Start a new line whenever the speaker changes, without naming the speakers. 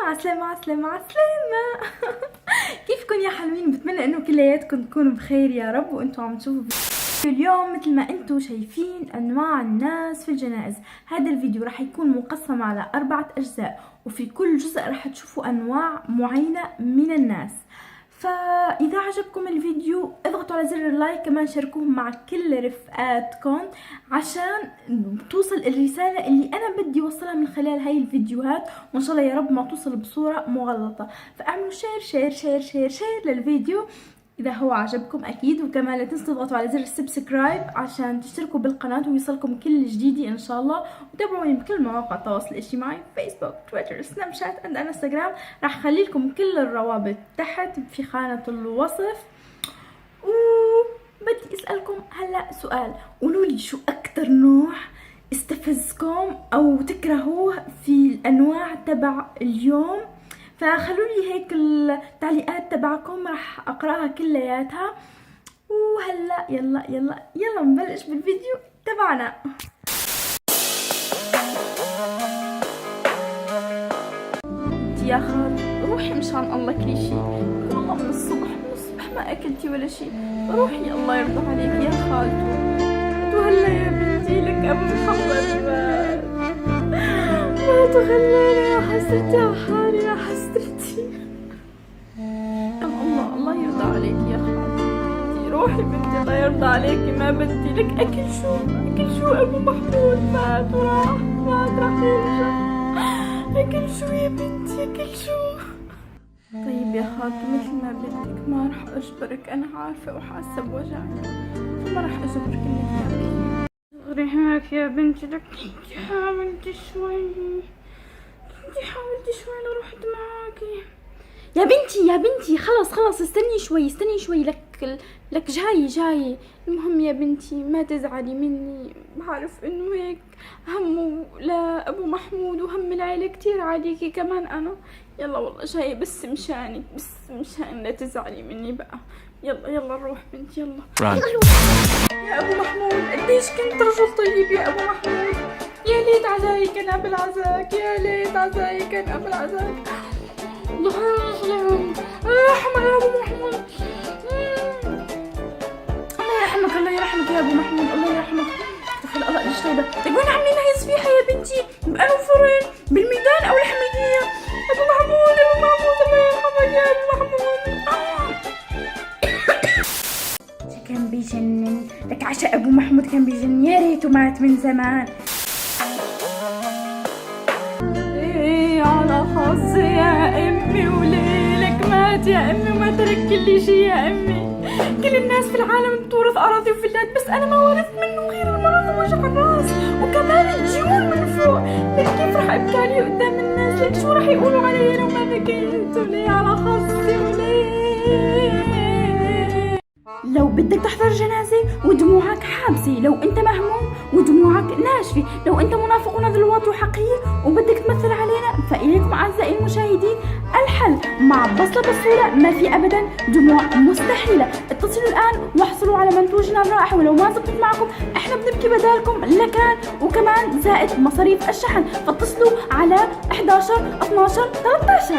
عسلامة عسلامة عسلامة. كيفكن يا حلوين؟ بتمنى انه كلياتكم تكونوا بخير يا رب وانتم عم تشوفوا اليوم. مثل ما انتم شايفين انواع الناس في الجنائز. هذا الفيديو راح يكون مقسم على 4 اجزاء، وفي كل جزء راح تشوفوا انواع معينة من الناس. فاذا عجبكم الفيديو اضغطوا على زر اللايك، كمان شاركوه مع كل رفقاتكم عشان توصل الرسالة اللي انا بدي اوصلها من خلال هاي الفيديوهات، وان شاء الله يا رب ما توصل بصورة مغلطة. فاعملوا شير شير شير شير شير للفيديو اذا هو عجبكم اكيد، وكمان لا تنسوا تضغطوا على زر السبسكرايب عشان تشتركوا بالقناه ويوصلكم كل جديدي ان شاء الله. وتابعوني بكل مواقع التواصل الاجتماعي، فيسبوك، تويتر، سناب شات، عند انستغرام. راح اخلي لكم كل الروابط تحت في خانه الوصف. وبدي اسالكم هلا سؤال، قولوا لي شو اكثر نوع استفزكم او تكرهوه في الانواع تبع اليوم. فخلوا لي هيك التعليقات تبعكم راح اقراها كلياتها. وهلا يلا نبلش بالفيديو تبعنا. يا خال روحي مشان الله كل شيء، والله من الصبح ما اكلتي ولا شيء. روحي الله يرضى عليك يا خالتو. وهلا يا بنتي لك ابو محمد ما تخليني يا حسرتي على حالي يا حسرتي. الله يرضى عليك يا خالتي. روحي بنتي الله يرضى عليكي، ما بدي لك اكل شو ابو محمود مات راح يرجع. اكل شو يا بنتي اكل شو. طيب يا خالتي مثل ما بدك، ما راح اجبرك، انا عارفه وحاسه بوجعك، فما راح اجبرك انك تاكلي. اغري هيك يا بنتي، لك انتي حاولتي شوي لو رحت معاكي. يا بنتي خلص استني شوي لك جاي. المهم يا بنتي ما تزعلي مني، بعرف انه هيك همه لابو محمود وهم العيله كتير عليكي كمان انا. يلا والله جاي بس مشانك، لا تزعلي مني بقى. يلا نروح بنتي يلا. يا ابو محمود قديش كنت رجل طيب يا ابو محمود. يا ليت عزايك انا قبل عزاك، الله يرحمك يا ابو محمود. الله يرحمك يا ابو محمود، الله يرحمك. دخل الله ليش طيبه. طيب وين عاملين هاي الصفيحه يا بنتي؟ بقالوا فرن بالميدان او الحميديه. ابو محمود الله يرحمك يا ابو محمود. كان بيجنن لك عشاء ابو محمود، كان بيجنن، يا ريته مات من زمان. ايه على خاص يا امي، وليلك مات يا امي وما ترك كل شيء يا امي. كل الناس في العالم بتورث اراضي وفلات، بس انا ما ورثت منه غير المرض ووجع الراس وكمان الجيون من فوق. لك كيف رح ابكي عليه قدام الناس؟ لك شو رح يقولوا علي لو ما بكيت؟ وليه على خاصي وليه؟ لو بدك تحضر جنازة ودموعك حابسة، لو انت مهموم ودموعك ناشفة، لو انت منافق ونذل الوطن وحقير وبدك تمثل علينا، فإليكم أعزائي المشاهدين الحل. مع بصلة بالصورة ما في أبدا دموع مستحيلة. اتصلوا الآن واحصلوا على منتوجنا الرائع، ولو ما زبطت معكم احنا بنبكي بدالكم لكان وكمان زائد مصاريف الشحن. فاتصلوا على 11 12 13.